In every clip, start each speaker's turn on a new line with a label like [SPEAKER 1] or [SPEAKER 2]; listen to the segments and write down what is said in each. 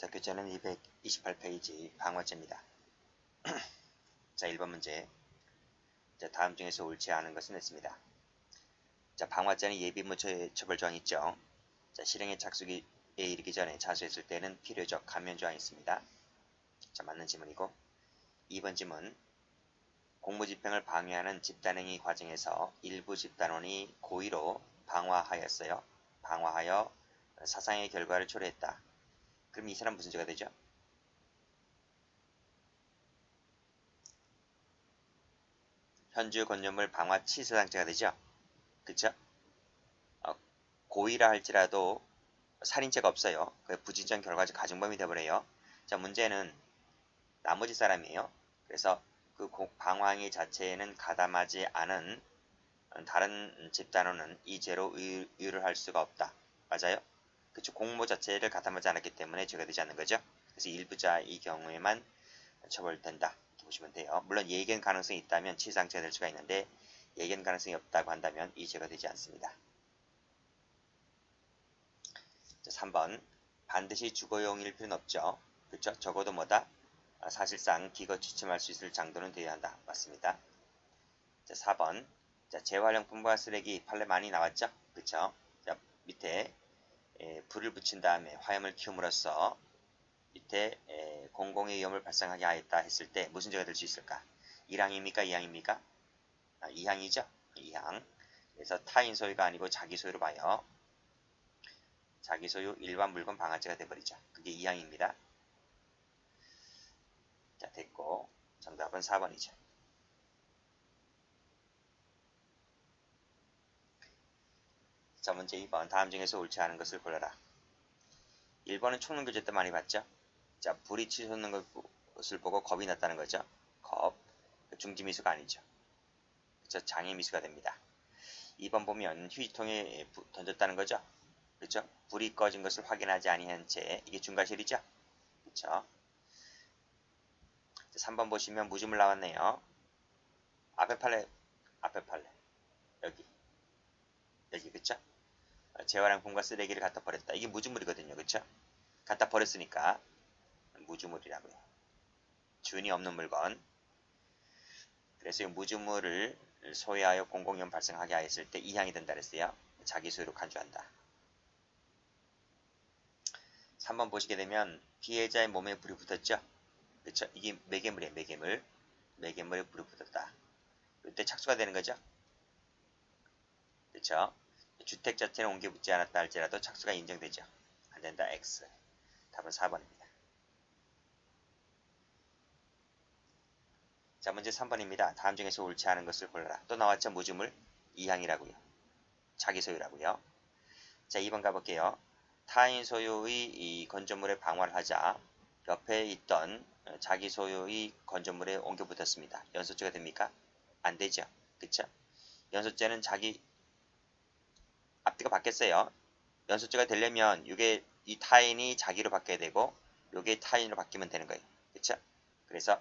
[SPEAKER 1] 자, 교재는 228페이지 방화제입니다. 자, 1번 문제. 자, 다음 중에서 옳지 않은 것은 냈습니다. 자, 방화제는 예비무 처벌 조항이 있죠. 자, 실행의 착수기에 이르기 전에 자수했을 때는 필요적 감면 조항이 있습니다. 자, 맞는 지문이고 2번 지문. 공무집행을 방해하는 집단행위 과정에서 일부 집단원이 고의로 방화하였어요. 방화하여 사상의 결과를 초래했다. 그럼 이 사람 무슨 죄가 되죠? 현주 건조물 방화 치사상죄가 되죠. 그쵸? 고의라 할지라도 살인죄가 없어요. 부진전 결과적 가중범이 되어버려요. 자, 문제는 나머지 사람이에요. 그래서 그 방화행위 자체에는 가담하지 않은 다른 집단원은 이 죄로 의유를 할 수가 없다. 맞아요? 그쵸? 공모 자체를 가담하지 않았기 때문에 죄가 되지 않는 거죠. 그래서 일부자 이 경우에만 처벌된다. 이렇게 보시면 돼요. 물론 예견 가능성이 있다면 치상죄가 될 수가 있는데 예견 가능성이 없다고 한다면 이 죄가 되지 않습니다. 자, 3번. 반드시 주거용일 필요는 없죠. 그렇죠? 적어도 뭐다? 사실상 기거 취침할 수 있을 정도는 되어야 한다. 맞습니다. 자, 4번. 자, 재활용품과 쓰레기 판례 많이 나왔죠? 그렇죠? 자, 밑에 불을 붙인 다음에 화염을 키움으로써 밑에 공공의 위험을 발생하게 하였다 했을 때 무슨 죄가 될 수 있을까? 1항입니까? 2항입니까? 2항이죠? 2항. 그래서 타인 소유가 아니고 자기 소유로 봐요. 자기 소유 일반 물건 방화죄가 돼버리죠. 그게 2항입니다. 자, 됐고 정답은 4번이죠. 자, 문제 2번. 다음 중에서 옳지 않은 것을 골라라. 1번은 총론교제 때 많이 봤죠. 자, 불이 치솟는 것을 보고 겁이 났다는 거죠. 겁. 중지미수가 아니죠. 그렇죠? 장애미수가 됩니다. 2번 보면 휴지통에 던졌다는 거죠. 그렇죠? 불이 꺼진 것을 확인하지 아니한 채 이게 중과실이죠. 그렇죠? 3번 보시면 무주물 나왔네요. 앞에 팔레 여기 그쵸? 재활용품과 쓰레기를 갖다 버렸다. 이게 무주물이거든요. 그쵸? 갖다 버렸으니까 무주물이라고요. 주인이 없는 물건. 그래서 이 무주물을 소유하여 공공위험 발생하게 하였을 때 2항이 된다 그랬어요. 자기 소유로 간주한다. 3번 보시게 되면 피해자의 몸에 불이 붙었죠. 그쵸? 이게 매개물이에요. 매개물에 불이 붙었다. 이때 착수가 되는 거죠. 그쵸? 주택 자체는 옮겨 붙지 않았다 할지라도 착수가 인정되죠. 안된다. X. 답은 4번입니다. 자, 문제 3번입니다. 다음 중에서 옳지 않은 것을 골라라. 또 나왔죠. 무주물 2항이라고요. 자기 소유라고요. 자, 2번 가볼게요. 타인 소유의 이 건조물에 방화를 하자 옆에 있던 자기 소유의 건조물에 옮겨 붙었습니다. 연소죄가 됩니까? 안 되죠. 그쵸? 연소죄는 자기 앞뒤가 바뀌었어요. 연소죄가 되려면 이게 이 타인이 자기로 바뀌어야 되고 이게 타인으로 바뀌면 되는 거예요. 그쵸? 그래서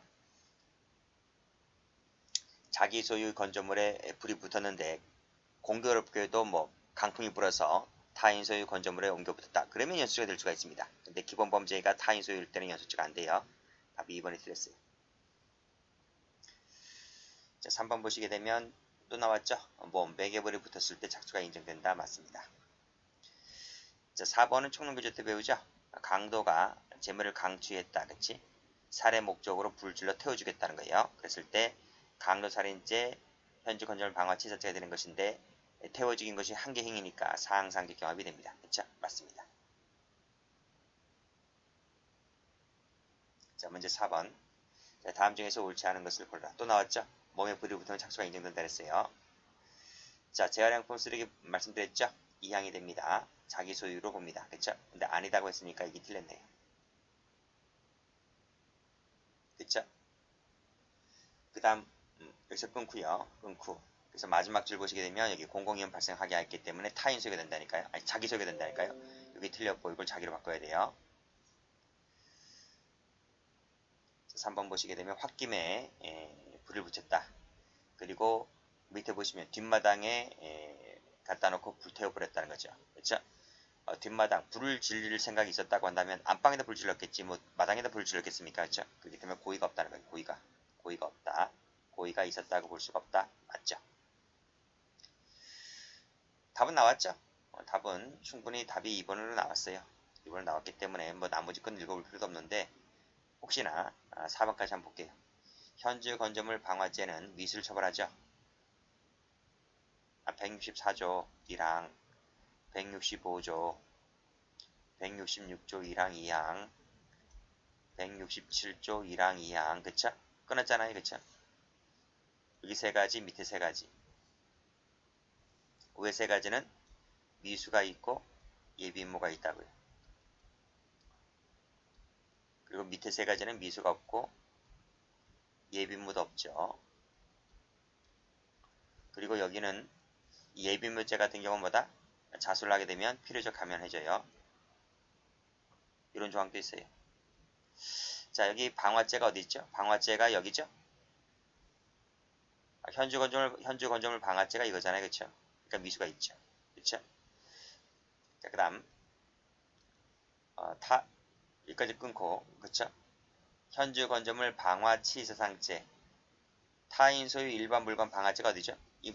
[SPEAKER 1] 자기 소유 건조물에 불이 붙었는데 공교롭게도 뭐 강풍이 불어서 타인 소유 건조물에 옮겨 붙었다. 그러면 연소죄가 될 수가 있습니다. 근데 기본 범죄가 타인 소유일 때는 연소죄가 안 돼요. 답이 2번이 틀렸어요. 자, 3번 보시게 되면 또 나왔죠. 뭐 매개불이 붙었을 때 착수가 인정된다. 맞습니다. 자, 4번은 총론교재 때 배우죠. 강도가 재물을 강취했다. 그치? 살해 목적으로 불질러 태워주겠다는 거예요. 그랬을 때 강도살인죄 현주 건조물 방화 치사죄가 되는 것인데 태워 죽인 것이 한계 행위니까 사항상적 경합이 됩니다. 그쵸? 맞습니다. 자, 문제 4번. 자, 다음 중에서 옳지 않은 것을 골라. 또 나왔죠? 몸에 불이 붙으면 착수가 인정된다 그랬어요. 자, 재활용품 쓰레기 말씀드렸죠? 2항이 됩니다. 자기 소유로 봅니다. 그쵸? 근데 아니다고 했으니까 이게 틀렸네요. 그쵸? 그 다음 여기서 끊고요. 끊고. 그래서 마지막 줄 보시게 되면 여기 공공위험 발생하게 했기 때문에 타인 소유가 된다니까요. 아니 자기 소유가 된다니까요. 여기 틀렸고 이걸 자기로 바꿔야 돼요. 3번 보시게 되면 홧김에 불을 붙였다. 그리고 밑에 보시면 뒷마당에 갖다 놓고 불태워 버렸다는 거죠. 그렇죠? 뒷마당 불을 질릴 생각이 있었다고 한다면 안방에다 불 질렀겠지 뭐 마당에다 불 질렀겠습니까? 그렇죠? 그렇기 때문에 고의가 없다는 거예요. 고의가 없다. 고의가 있었다고 볼 수가 없다. 맞죠? 답은 나왔죠? 답은 충분히 답이 2번으로 나왔어요. 2번으로 나왔기 때문에 뭐 나머지 건 읽어볼 필요도 없는데 혹시나 4번까지 한번 볼게요. 현주 건조물 방화죄는 미수를 처벌하죠. 164조 1항, 165조, 166조 1항 2항, 167조 1항 2항, 그쵸? 끊었잖아요, 그쵸? 여기 세 가지, 밑에 세 가지. 위에 세 가지는 미수가 있고 예비무가 있다고요. 그리고 밑에 세 가지는 미수가 없고 예비무도 없죠. 그리고 여기는 예비무죄 같은 경우는 뭐다? 자수를 하게 되면 필요적 감면해줘요. 이런 조항도 있어요. 자, 여기 방화죄가 어디 있죠? 방화죄가 여기죠? 현주 건조물 방화죄가 이거잖아요. 그쵸? 그러니까 미수가 있죠. 그쵸? 자, 그 다음, 여기까지 끊고, 그쵸? 현주 건조물 방화 치사상죄. 타인 소유 일반 물건 방화죄가 어디죠? 이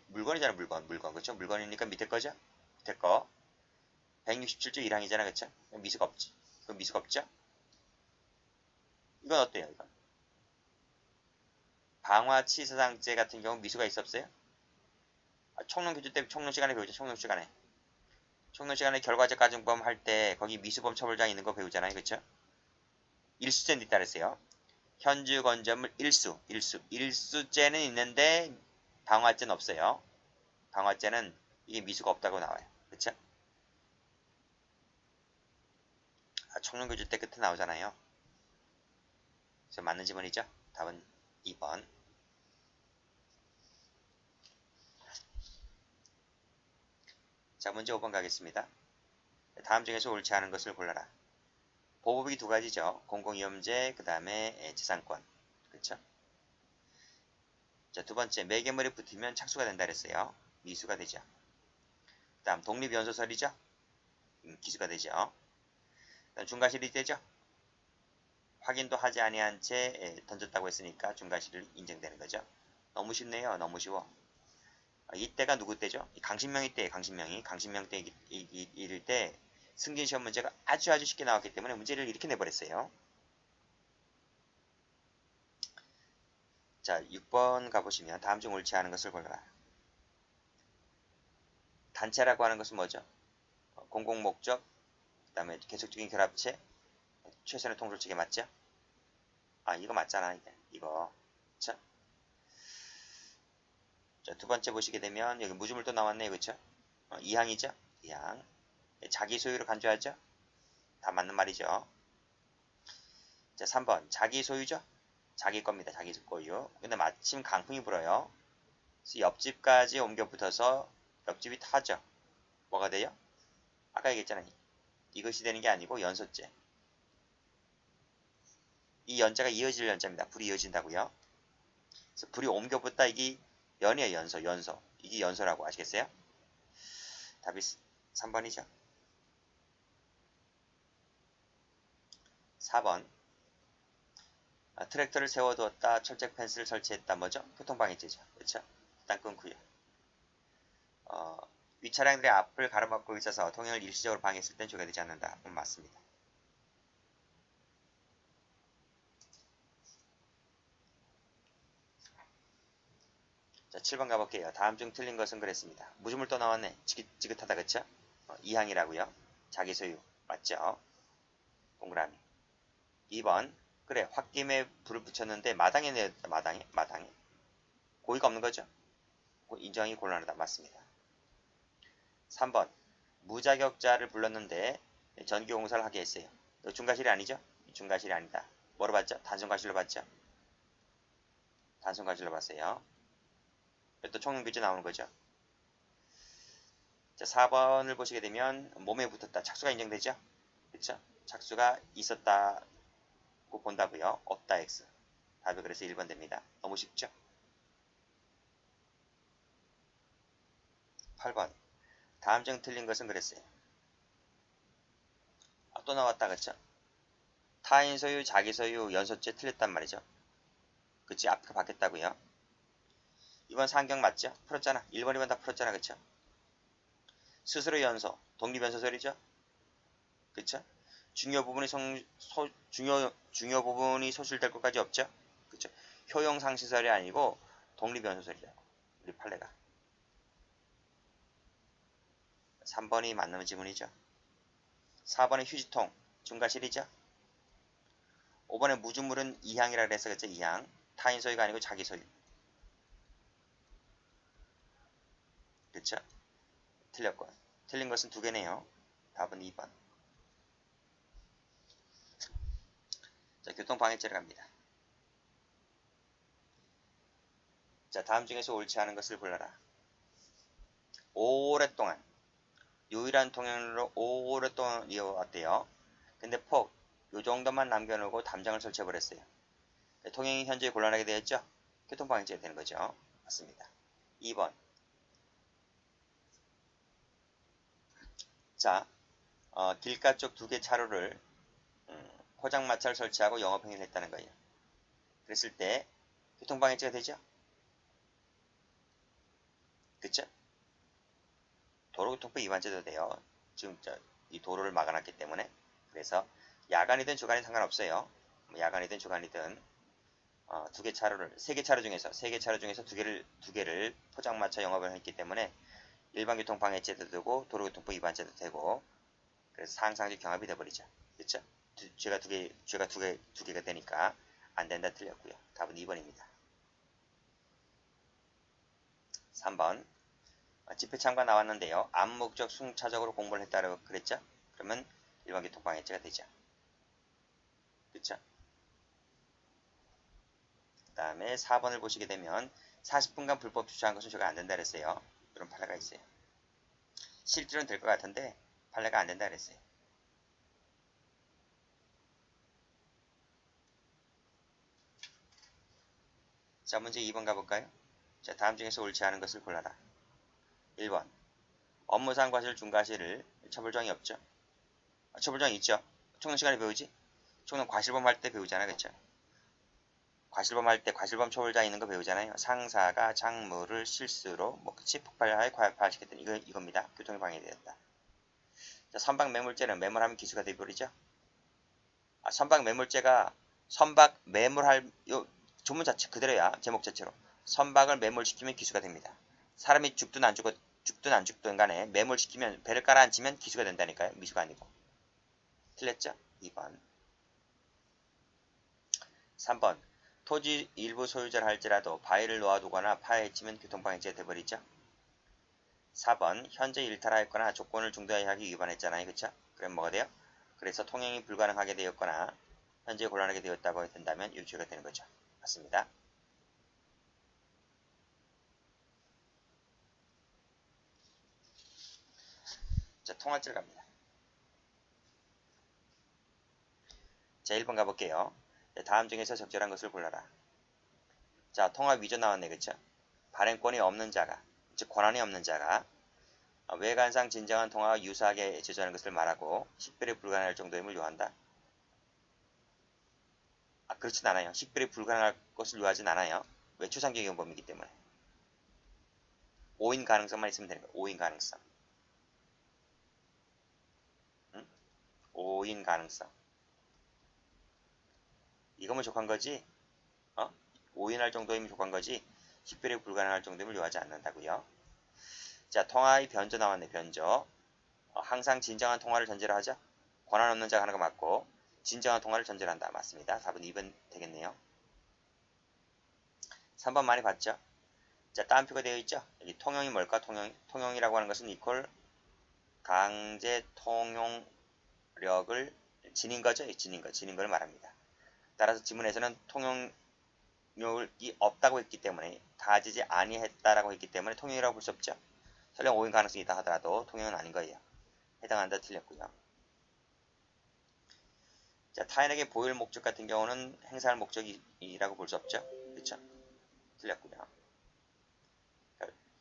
[SPEAKER 1] 물건이잖아, 물건. 그쵸? 물건이니까 밑에 거죠? 밑에 거. 167조 1항이잖아. 그쵸? 미수가 없지. 그럼 미수가 없죠? 이건 어때요, 이건? 방화치사상죄 같은 경우 미수가 있어 없어요? 총론교주 때 총론 시간에 배우죠. 총론 시간에 결과적 가중범 할 때 거기 미수범 처벌장 있는 거 배우잖아요. 그쵸? 일수죄는 있다 그랬어요. 현주 건조물 일수죄는 있는데 방화죄는 없어요. 방화죄는 이게 미수가 없다고 나와요. 그쵸? 총론교주 때 끝에 나오잖아요. 그래서 맞는 지문이죠. 답은 2번. 자, 문제 5번 가겠습니다. 다음 중에서 옳지 않은 것을 골라라. 보복이 두 가지죠. 공공위험죄, 그 다음에 재산권. 그렇죠? 자, 두 번째, 매개물이 붙으면 착수가 된다 그랬어요. 미수가 되죠. 그 다음, 독립연소설이죠. 기수가 되죠. 그다음 중과실이 되죠. 확인도 하지 아니한 채 던졌다고 했으니까 중과실을 인정되는 거죠. 너무 쉽네요. 너무 쉬워. 이때가 누구 때죠? 강신명이 때예요. 강신명 때 이럴 때 승진시험 문제가 아주 쉽게 나왔기 때문에 문제를 이렇게 내버렸어요. 자, 6번 가보시면 다음 중 옳지 않은 것을 골라라. 단체라고 하는 것은 뭐죠? 공공목적, 그 다음에 계속적인 결합체, 최선의 통솔체계 맞죠? 이거 맞잖아. 이거. 자, 두 번째 보시게 되면 여기 무주물 또 나왔네요. 그쵸? 2항이죠? 2항. 자기 소유로 간주하죠? 다 맞는 말이죠. 자, 3번. 자기 소유죠? 자기 겁니다. 자기 소유. 근데 마침 강풍이 불어요. 그래서 옆집까지 옮겨 붙어서 옆집이 타죠. 뭐가 돼요? 아까 얘기했잖아요. 이것이 되는 게 아니고 연소죄. 이 연자가 이어질 연자입니다. 불이 이어진다고요. 그래서 불이 옮겨 붙다 이게 연이에요. 연소. 이게 연소라고 아시겠어요? 답이 3번이죠. 4번. 트랙터를 세워두었다. 철책 펜스를 설치했다. 뭐죠? 교통방해죄죠. 그렇죠? 일단 끊고요. 윗차량들의 앞을 가로막고 있어서 통행을 일시적으로 방해했을 땐 조회되지 않는다. 맞습니다. 자, 7번 가볼게요. 다음 중 틀린 것은 그랬습니다. 무주물 또 나왔네. 지긋하다 그쵸? 2항이라고요. 자기 소유. 맞죠? 동그라미. 2번. 그래, 홧김에 불을 붙였는데 마당에 내렸다. 마당에. 고의가 없는 거죠? 인정이 곤란하다. 맞습니다. 3번. 무자격자를 불렀는데 전기공사를 하게 했어요. 이거 중과실이 아니죠? 중과실이 아니다. 뭐로 봤죠? 단순과실로 봤죠? 단순과실로 봤어요. 또 총론규제 나오는 거죠. 자, 4번을 보시게 되면 몸에 붙었다. 착수가 인정되죠? 그쵸? 착수가 있었다고 본다고요. 없다 X. 답이 그래서 1번 됩니다. 너무 쉽죠? 8번. 다음 중 틀린 것은 그랬어요. 또 나왔다 그쵸? 타인 소유, 자기 소유, 연소죄 틀렸단 말이죠. 그치? 앞으로 바뀌었다고요. 이번 상경 맞죠? 풀었잖아. 1번, 2번 다 풀었잖아. 그쵸? 스스로 연소, 독립연소 소리죠? 그쵸? 중요 부분이 소실될 것까지 없죠? 그쵸? 효용 상실설이 아니고 독립연소설이라고. 우리 판례가. 3번이 맞는 지문이죠. 4번에 휴지통, 중과실이죠. 5번에 무주물은 이항이라 그래서 그쵸? 이항. 타인 소유가 아니고 자기 소유. 그쵸? 틀렸고. 틀린 것은 두 개네요. 답은 2번. 자, 교통방해죄로 갑니다. 자, 다음 중에서 옳지 않은 것을 골라라. 오랫동안 유일한 통행로로 오랫동안 이어왔대요. 근데 폭, 요 정도만 남겨놓고 담장을 설치해버렸어요. 통행이 현저히 곤란하게 되었죠? 교통방해죄가 되는 거죠. 맞습니다. 2번. 자, 길가 쪽 두 개 차로를 포장마차를 설치하고 영업행위를 했다는 거예요. 그랬을 때 교통방해죄가 되죠? 그쵸? 도로교통법 위반죄도 돼요. 지금 이 도로를 막아놨기 때문에. 그래서 야간이든 주간이든 상관없어요. 야간이든 주간이든 두 개 차로를 세 개 차로 중에서 두 개를 포장마차 영업을 했기 때문에 일반 교통방해죄도 되고 도로교통법 위반죄도 되고 그래서 상상적 경합이 돼버리죠. 그렇죠? 죄가 두 개가 되니까 안 된다 틀렸고요. 답은 2번입니다. 3번 집회 참가 나왔는데요. 암묵적 순차적으로 공부를 했다고 그랬죠? 그러면 일반 교통방해죄가 되죠. 그쵸? 그 다음에 4번을 보시게 되면 40분간 불법 주차한 것은 죄가 안 된다 그랬어요. 이런 판례가 있어요. 실제로는 될 것 같은데 판례가 안 된다 그랬어요. 자, 문제 2번 가볼까요? 자, 다음 중에서 옳지 않은 것을 골라라. 1번 업무상 과실 중과실을 처벌정이 없죠? 처벌정이 있죠? 총론 시간에 배우지? 총론 과실범 할 때 배우잖아. 그쵸? 과실범 할 때 과실범 처벌자 있는 거 배우잖아요. 상사가 작물을 실수로 그치? 폭발하여 과열시켰던 이겁니다. 교통에 방해되었다. 자, 선박매물죄는 매물하면 기수가 되어버리죠? 선박매물죄가 선박 매물할 조문 자체 그대로야. 제목 자체로. 선박을 매몰시키면 기수가 됩니다. 사람이 죽든 안 죽든 간에 매몰시키면 배를 깔아앉히면 기수가 된다니까요. 미수가 아니고. 틀렸죠? 2번. 3번. 토지 일부 소유자를 할지라도 바위를 놓아두거나 파헤치면 교통방해죄가 돼버리죠. 4번. 현재 일탈하였거나 조건을 중도하게 하기 위반했잖아요. 그쵸? 그럼 뭐가 돼요? 그래서 통행이 불가능하게 되었거나 현재 곤란하게 되었다고 된다면 유죄가 되는 거죠. 맞습니다. 자, 통화죄를 갑니다. 자, 1번 가볼게요. 다음 중에서 적절한 것을 골라라. 자, 통화 위조 나왔네. 그쵸? 발행권이 없는 자가, 즉 권한이 없는 자가 외관상 진정한 통화와 유사하게 제조하는 것을 말하고 식별이 불가능할 정도임을 요한다. 그렇진 않아요. 식별이 불가능할 것을 요하진 않아요. 왜? 추상적 용범이기 때문에. 오인 가능성만 있으면 되는 거예요. 오인 가능성. 응? 오인 가능성. 이거면 족한 거지? 오인할 정도이면 족한 거지? 식별이 불가능할 정도임을 요하지 않는다고요. 자, 통화의 변조 나왔네. 변조. 항상 진정한 통화를 전제로 하죠. 권한 없는 자가 하는 거 맞고 진정한 통화를 전제로 한다. 맞습니다. 답은 2번 되겠네요. 3번 많이 봤죠? 자, 따옴표가 되어 있죠? 여기 통용이 뭘까? 통용이라고 하는 것은 이퀄 강제 통용력을 지닌 거죠? 지닌 걸 말합니다. 따라서 지문에서는 통용력이 없다고 했기 때문에 가지지 아니했다라고 했기 때문에 통용이라고 볼 수 없죠. 설령 오인 가능성이 있다 하더라도 통용은 아닌 거예요. 해당한다 틀렸고요. 자, 타인에게 보일 목적 같은 경우는 행사할 목적이라고 볼 수 없죠. 그렇죠? 틀렸고요.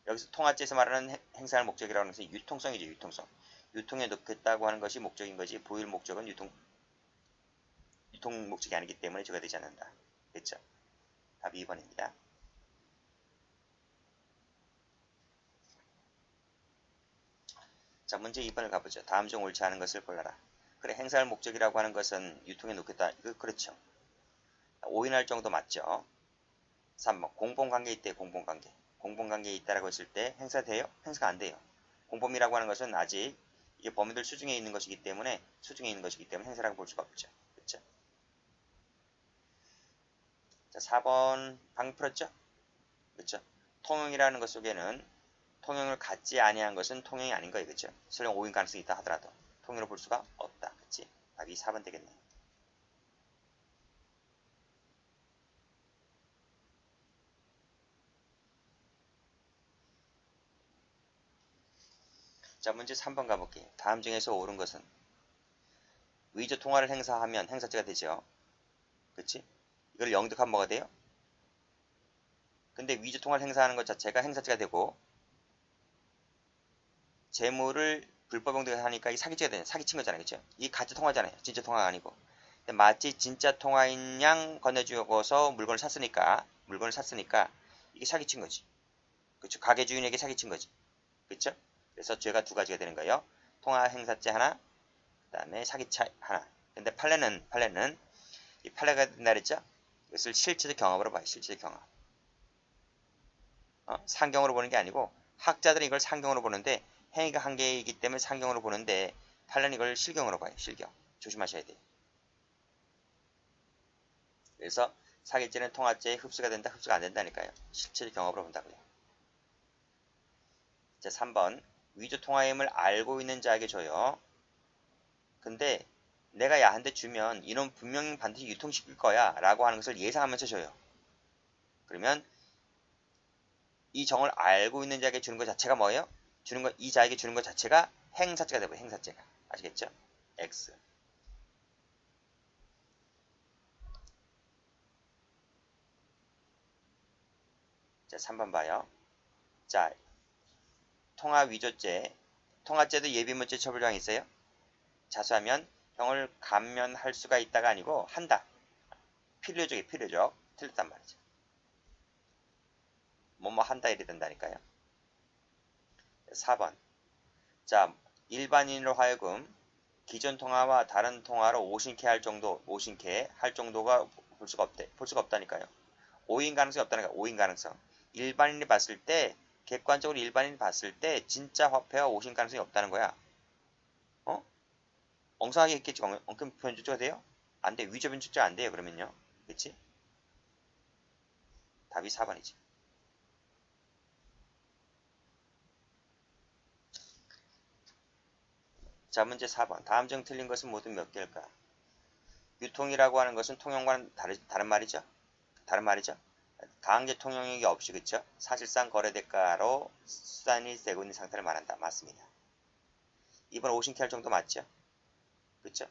[SPEAKER 1] 여기서 통화죄에서 말하는 행사할 목적이라고 하는 것은 유통성이죠. 유통성. 유통에 넣겠다고 하는 것이 목적인 거지 보일 목적은 유통 목적이 아니기 때문에 저가 되지 않는다. 됐죠? 답이 2번입니다. 자, 문제 2번을 가보죠. 다음 중 옳지 않은 것을 골라라. 그래, 행사할 목적이라고 하는 것은 유통에 놓겠다. 이거 그렇죠. 오인할 정도 맞죠. 3번 공범관계 있대. 공범관계. 공범관계에 있다라고 했을 때 행사 돼요? 행사가 안 돼요. 공범이라고 하는 것은 아직 이게 범위들 수중에 있는 것이기 때문에 행사라고 볼 수가 없죠. 그렇죠? 자, 4번 방금 풀었죠? 그렇죠? 통용이라는 것 속에는 통용을 갖지 아니한 것은 통용이 아닌 거예요. 그렇죠? 설령 오인 가능성이 있다 하더라도 통용으로 볼 수가 없다. 그렇지? 답이 4번 되겠네. 자, 문제 3번 가볼게요. 다음 중에서 옳은 것은 위조 통화를 행사하면 행사죄가 되죠. 그렇지? 이걸 영득하면 뭐가 돼요? 근데 위조 통화를 행사하는 것 자체가 행사죄가 되고 재물을 불법 영득하니까 이 사기죄가 되냐? 사기친 거잖아요. 그렇죠? 이 가짜 통화잖아요. 진짜 통화가 아니고. 근데 마치 진짜 통화인 양 건네주고서 물건을 샀으니까 이게 사기친 거지. 그렇죠? 가게 주인에게 사기친 거지. 그렇죠? 그래서 죄가 두 가지가 되는 거예요. 통화 행사죄 하나, 그 다음에 사기차 하나. 근데 판례는 이 판례가 된다 그랬죠? 이것을 실체적 경험으로 봐요. 실체적 경험. 상경으로 보는 게 아니고 학자들은 이걸 상경으로 보는데 행위가 한 개이기 때문에 상경으로 보는데 판례는 이걸 실경으로 봐요. 실경. 조심하셔야 돼요. 그래서 사기죄는 통화죄에 흡수가 된다, 흡수가 안 된다니까요. 실체적 경험으로 본다고요. 자, 3번. 위조 통화임을 알고 있는 자에게 줘요. 근데 내가 야한테 주면 이놈 분명히 반드시 유통시킬 거야 라고 하는 것을 예상하면서 줘요. 그러면 이 정을 알고 있는 자에게 주는 것 자체가 뭐예요? 이 자에게 주는 것 자체가 행사죄가 되고요. 행사죄가. 아시겠죠? X. 자, 3번 봐요. 자, 통화 위조죄. 통화죄도 예비문제 처벌조항이 있어요. 자수하면 형을 감면할 수가 있다가 아니고 한다. 필요적. 틀렸단 말이죠. 뭐뭐 한다 이래 된다니까요. 4번. 자, 일반인으로 하여금 기존 통화와 다른 통화로 오신케 할 정도가 볼 수가 없대. 볼 수가 없다니까요. 오인 가능성이 없다니까. 오인 가능성. 객관적으로 일반인이 봤을 때 진짜 화폐와 오신 가능성이 없다는 거야. 어? 엉성하게 했겠지. 엉큼 변조가 돼요? 안 돼. 위조 변조가 안 돼요. 그러면요. 그치? 답이 4번이지. 자, 문제 4번. 다음 중 틀린 것은 모두 몇 개일까? 유통이라고 하는 것은 통용과는 다른 말이죠. 다른 말이죠. 강제 통용이 없이 그쵸? 사실상 거래 대가로 수단이 되고 있는 상태를 말한다. 맞습니다. 이번 오신케 할 정도 맞죠? 그쵸?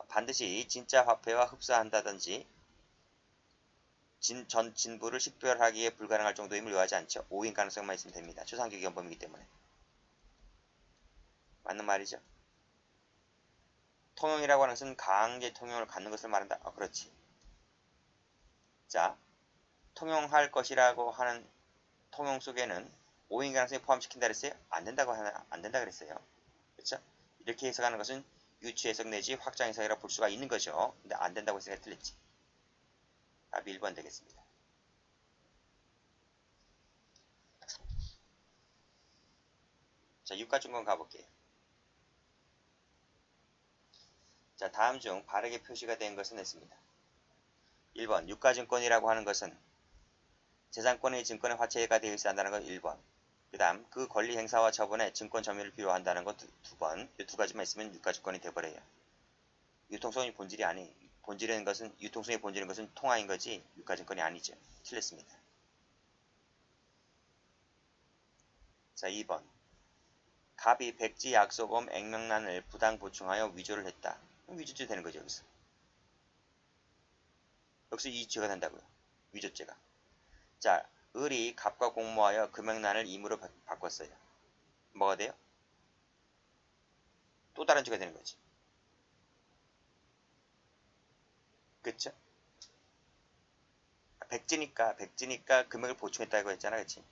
[SPEAKER 1] 반드시 진짜 화폐와 흡사한다든지 전 진부를 식별하기에 불가능할 정도임을 요하지 않죠. 오인 가능성만 있으면 됩니다. 초상적 위헌범이기 때문에. 맞는 말이죠. 통용이라고 하는 것은 강제 통용을 갖는 것을 말한다. 그렇지. 자, 통용할 것이라고 하는 통용 속에는 오인 가능성이 포함시킨다 그랬어요? 안 된다 그랬어요. 그렇죠? 이렇게 해석하는 것은 유추 해석 내지 확장 해석이라 볼 수가 있는 거죠. 근데 안 된다고 해석이 틀렸지. 답이 1번 되겠습니다. 자, 유가증권 가볼게요. 자, 다음 중 바르게 표시가 된 것은 있습니다. 1번 유가증권이라고 하는 것은 재산권의 증권의 화체가 되어 있어야 한다는 것 1번. 그 다음 그 권리 행사와 처분에 증권 점유를 필요한다는 것 2번. 이 두 가지만 있으면 유가증권이 돼버려요. 유통성이 본질이 아니. 유통성의 본질인 것은 통화인 거지 유가증권이 아니죠. 틀렸습니다. 자, 2번. 갑이 백지 약속금 액명란을 부당 보충하여 위조를 했다. 위조죄 되는 거죠, 여기서. 여기서 이 죄가 된다고요. 위조죄가. 자, 을이 갑과 공모하여 금액란을 임으로 바꿨어요. 뭐가 돼요? 또 다른 주가 되는 거지. 그쵸? 백지니까 금액을 보충했다고 했잖아, 그치?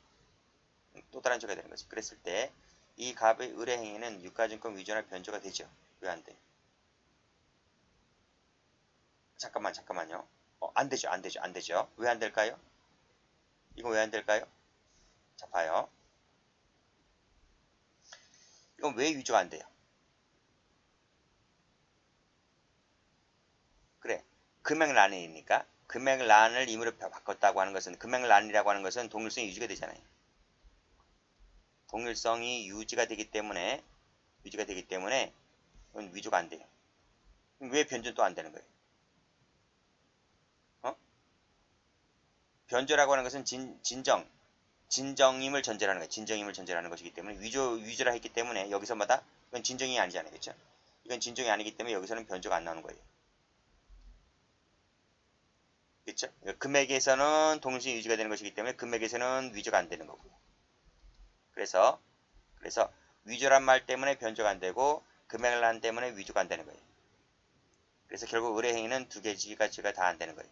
[SPEAKER 1] 또 다른 주가 되는 거지. 그랬을 때 이 값의 의뢰 행위는 유가증권 위조나 변조가 되죠. 왜 안 돼? 잠깐만요. 안 되죠. 왜 안 될까요? 이건 왜 안 될까요? 자, 봐요. 이건 왜 위조가 안 돼요? 그래. 금액란이니까 금액란을 임의로 바꿨다고 하는 것은 금액란이라고 하는 것은 동일성이 유지가 되잖아요. 동일성이 유지가 되기 때문에 이건 위조가 안 돼요. 그럼 왜 변조는 또 안 되는 거예요? 어? 변조라고 하는 것은 진정임을 전제로 하는 거예요. 진정임을 전제로 하는 것이기 때문에 위조라 했기 때문에 여기서마다 이건 진정이 아니잖아요. 그렇죠? 이건 진정이 아니기 때문에 여기서는 변조가 안 나오는 거예요. 그렇죠? 그러니까 금액에서는 동일성이 유지가 되는 것이기 때문에 금액에서는 위조가 안 되는 거고요. 그래서 위조란 말 때문에 변조가 안 되고 금액란 때문에 위조가 안 되는 거예요. 그래서 결국 의뢰행위는 두 개지가 다 안 되는 거예요.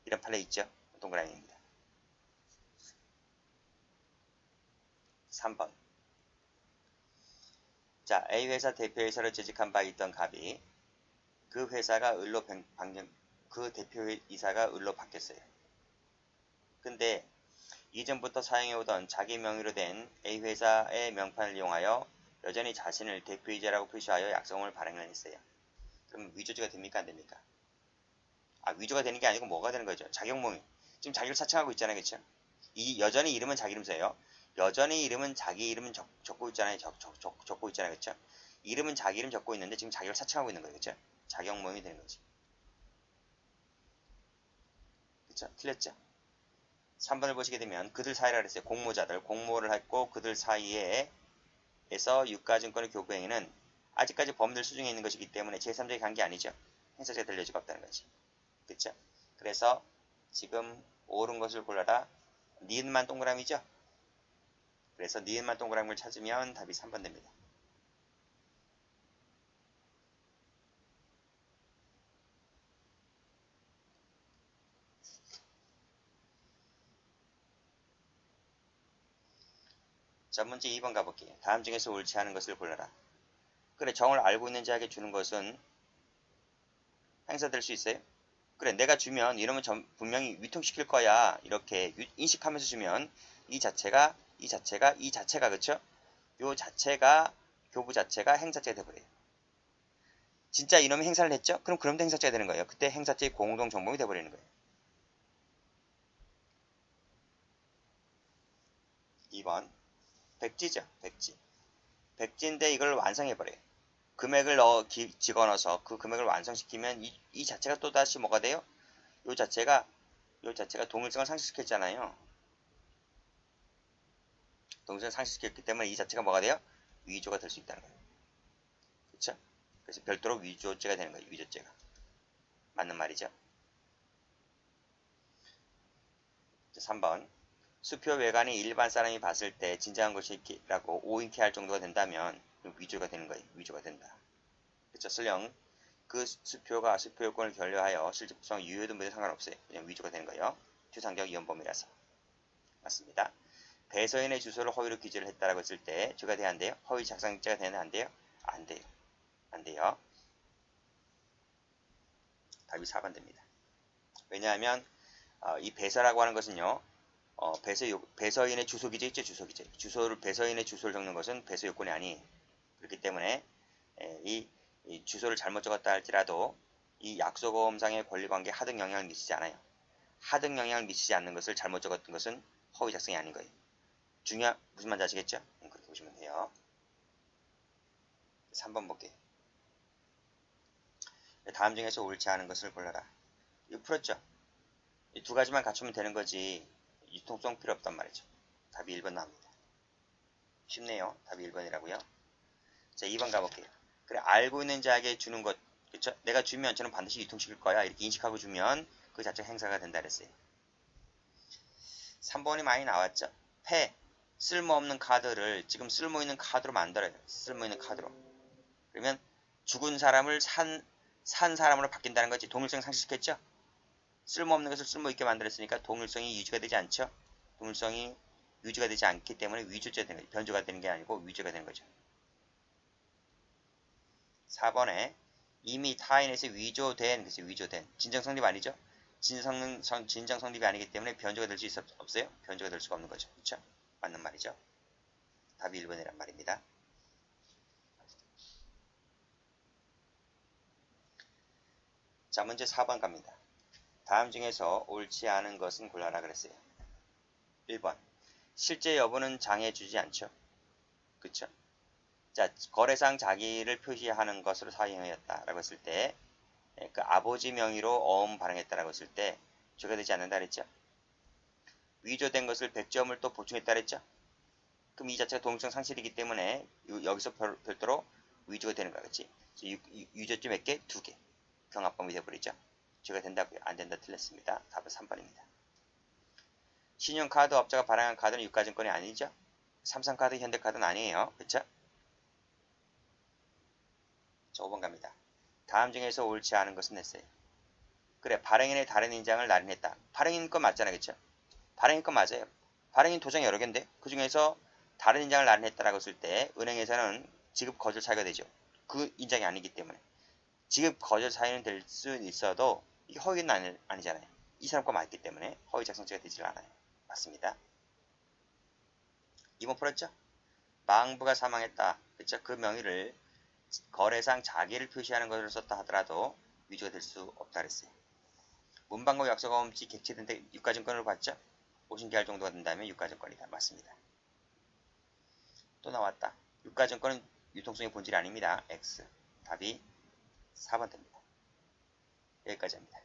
[SPEAKER 1] 이런 판례 있죠? 동그라미입니다. 3번. 자, A 회사 대표이사로 재직한 바 있던 갑이 그 회사가 그 대표이사가 을로 바뀌었어요. 근데 이전부터 사용해오던 자기 명의로 된 A 회사의 명판을 이용하여 여전히 자신을 대표이사라고 표시하여 약속을 발행을 했어요. 그럼 위조죄가 됩니까? 안 됩니까? 위조가 되는 게 아니고 뭐가 되는 거죠? 자격몽의. 지금 자기를 사칭하고 있잖아요. 그렇죠? 여전히 이름은 자기 이름서예요. 여전히 이름은 자기 이름은 적고 있잖아요. 적고 있잖아요. 그렇죠? 이름은 자기 이름 적고 있는데 지금 자기를 사칭하고 있는 거예요. 그렇죠? 자격몽이 되는 거지. 그렇죠? 틀렸죠? 3번을 보시게 되면 그들 사이라 그랬어요. 공모자들, 공모를 했고 그들 사이에서 유가증권의 교부행위는 아직까지 범죄 수중에 있는 것이기 때문에 제3자의 관계 아니죠. 행사자가 될 여지가 없다는 거지. 그쵸? 그래서 지금 옳은 것을 골라라. 니은만 동그라미죠? 그래서 니은만 동그라미를 찾으면 답이 3번 됩니다. 자, 문제 2번 가볼게요. 다음 중에서 옳지 않은 것을 골라라. 그래, 정을 알고 있는 자에게 주는 것은 행사될 수 있어요? 그래, 내가 주면 이러면 분명히 위통시킬 거야. 이렇게 인식하면서 주면 이 자체가 그쵸? 요 자체가 교부 자체가 행사죄가 돼버려요. 진짜 이놈이 행사를 했죠? 그럼도 행사죄가 되는 거예요. 그때 행사죄의 공동 정범이 돼버리는 거예요. 2번 백지죠. 백지인데 이걸 완성해버려요. 금액을 집어넣어서 그 금액을 완성시키면 이 자체가 또다시 뭐가 돼요? 요 자체가 동일성을 상실시켰잖아요. 동일성을 상실시켰기 때문에 이 자체가 뭐가 돼요? 위조가 될 수 있다는 거예요. 그쵸? 그래서 별도로 위조죄가 되는 거예요. 위조죄가. 맞는 말이죠. 3번. 수표 외관이 일반 사람이 봤을 때 진짜한 것이라고 오인케 할 정도가 된다면 위조가 되는 거예요. 위조가 된다. 그쵸? 설령 그 수표가 수표요건을 결려하여 실질 구성 유효든 뭐든 상관없어요. 그냥 위조가 되는 거예요. 추상적 위헌범이라서. 맞습니다. 배서인의 주소를 허위로 기재를 했다라고 했을 때 죄가 돼야 안 돼요? 허위 작성죄가 되는 안 돼요? 안 돼요. 안 돼요. 답이 4번 됩니다. 왜냐하면 이 배서라고 하는 것은요. 배서인의 주소 기재 있죠? 주소 기재. 배서인의 주소를 적는 것은 배서 요건이 아니에요. 그렇기 때문에 이 주소를 잘못 적었다 할지라도 이 약속어음상의 권리관계에 하등 영향을 미치지 않아요. 하등 영향을 미치지 않는 것을 잘못 적었던 것은 허위 작성이 아닌 거예요. 무슨 말인지 아시겠죠? 그렇게 보시면 돼요. 3번 볼게요. 다음 중에서 옳지 않은 것을 골라라. 이거 풀었죠? 이 두 가지만 갖추면 되는 거지 유통성 필요 없단 말이죠. 답이 1번 나옵니다. 쉽네요. 답이 1번이라고요. 자, 2번 가볼게요. 그래, 알고 있는 자에게 주는 것, 그쵸? 내가 주면 저는 반드시 유통시킬 거야. 이렇게 인식하고 주면 그 자체가 행사가 된다 그랬어요. 3번이 많이 나왔죠? 쓸모없는 카드를 지금 쓸모있는 카드로 만들어요. 쓸모있는 카드로. 그러면 죽은 사람을 산 사람으로 바뀐다는 거지. 동일성 상실시켰죠? 쓸모없는 것을 쓸모있게 만들었으니까 동일성이 유지가 되지 않죠? 동일성이 유지가 되지 않기 때문에 위조죄가 되는 거죠. 변조가 되는 게 아니고 위조가 되는 거죠. 4번에 이미 타인에서 위조된, 그치, 위조된. 진정성립 아니죠? 진정성립이 아니기 때문에 변조가 될 수 없어요? 변조가 될 수가 없는 거죠. 그쵸? 맞는 말이죠. 답이 1번이란 말입니다. 자, 문제 4번 갑니다. 다음 중에서 옳지 않은 것은 골라라 그랬어요. 1번. 실제 여부는 장애주지 않죠. 그쵸? 자, 거래상 자기를 표시하는 것으로 사용하였다라고 했을 때, 그 아버지 명의로 어음 발행했다라고 했을 때, 죄가 되지 않는다 그랬죠? 위조된 것을 100점을 또 보충했다 그랬죠? 그럼 이 자체가 동일성 상실이기 때문에 여기서 별도로 위조가 되는 거야, 그치? 위조점 몇 개? 2개. 경합범위 되어버리죠. 죄가 된다고요? 안 된다 틀렸습니다. 답은 3번입니다. 신용카드 업자가 발행한 카드는 유가증권이 아니죠? 삼성카드, 현대카드는 아니에요. 그쵸? 자, 5번 갑니다. 다음 중에서 옳지 않은 것은 냈어요. 그래, 발행인의 다른 인장을 날인했다. 발행인 건 맞잖아, 그쵸? 발행인 건 맞아요. 발행인 도장 여러 개인데 그 중에서 다른 인장을 날인했다라고 했을 때 은행에서는 지급 거절 사유가 되죠. 그 인장이 아니기 때문에. 지급 거절 사유는 될 수 있어도 이게 허위는 아니잖아요. 이 사람 거 맞기 때문에 허위 작성죄가 되질 않아요. 맞습니다. 2번 풀었죠? 망부가 사망했다. 그쵸? 그 명의를 거래상 자기를 표시하는 것으로 썼다 하더라도 위조가 될 수 없다 그랬어요. 문방구 약속업체 객체된데 유가증권으로 봤죠? 50개할 정도가 된다면 유가증권이다. 맞습니다. 또 나왔다. 유가증권은 유통성의 본질이 아닙니다. X. 답이 4번 됩니다. 여기까지 합니다.